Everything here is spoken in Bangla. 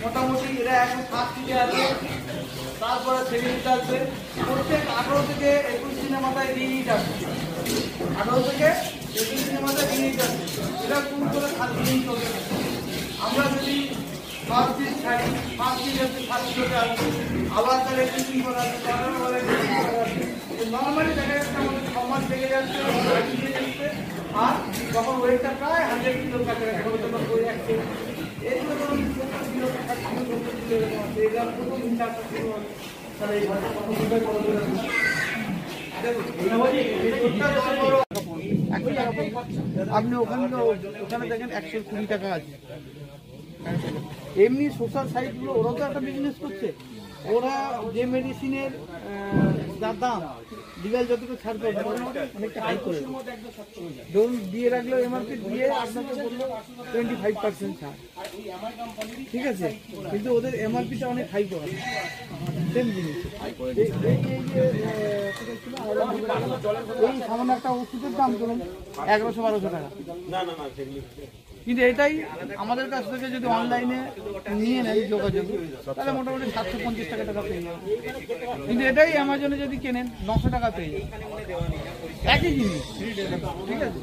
মোটামুটি এরা এখন ফার্স্ট দিকে আসবে, তারপরে সেকেন্ডে আসবে। প্রত্যেক 18 থেকে 21 দিনের মাথায় রিনিট আসবে, 18 থেকে 21 দিনের মাথায় রিনিট আসবে। এটা কোন করে 7 দিন চলবে। আমরা যদি ফার্স্ট দিন ছাড়ি, ফার্স্ট দিন আসবে 7 দিনে আসবে, আবার তাহলে টিচিং করা আসবে, তারপরে বলে টিচিং করা আসবে। নর্মালি দেখা যাচ্ছে আমাদের 6 মাস লেগে যাচ্ছে আর যখন ওয়েটটা প্রায় 100 কিলোর কাছাকাছি হবে তখন ওই একশো এইগুলো ধরুন 70 কিলো 60 কিলো 70 কিলো এরকম আছে। এটা প্রথম ইন্টারটা শুরু হবে তাহলে এই ভাষা কত সুন্দর করে দেবে। আপনি ওখানে দেখেন 120 টাকা আছে। এমনি সোশ্যাল সাইটগুলো ওরা তো একটা বিজনেস করছে, ওরা যে মেডিসিনের যার দাম লিগাল যতটুকু ছাড় করবে অনেকটা হাই করে ধরুন দিয়ে রাখলো, এমআরপি দিয়ে আপনাকে বললো 25% ছাড়, ঠিক আছে, কিন্তু ওদের এমআরপিটা অনেক হাই করা সেম জিনিস। এই সামান্য একটা ওষুধের দাম ধরুন 1100-1200 টাকা, কিন্তু এটাই আমাদের কাছ থেকে যদি অনলাইনে নিয়ে নেয় যোগাযোগ তাহলে মোটামুটি 750 টাকা পেয়ে যাবে, কিন্তু এটাই অ্যামাজনে যদি কেনেন 900 টাকা পেয়ে যাবে, একই জিনিস, ঠিক আছে।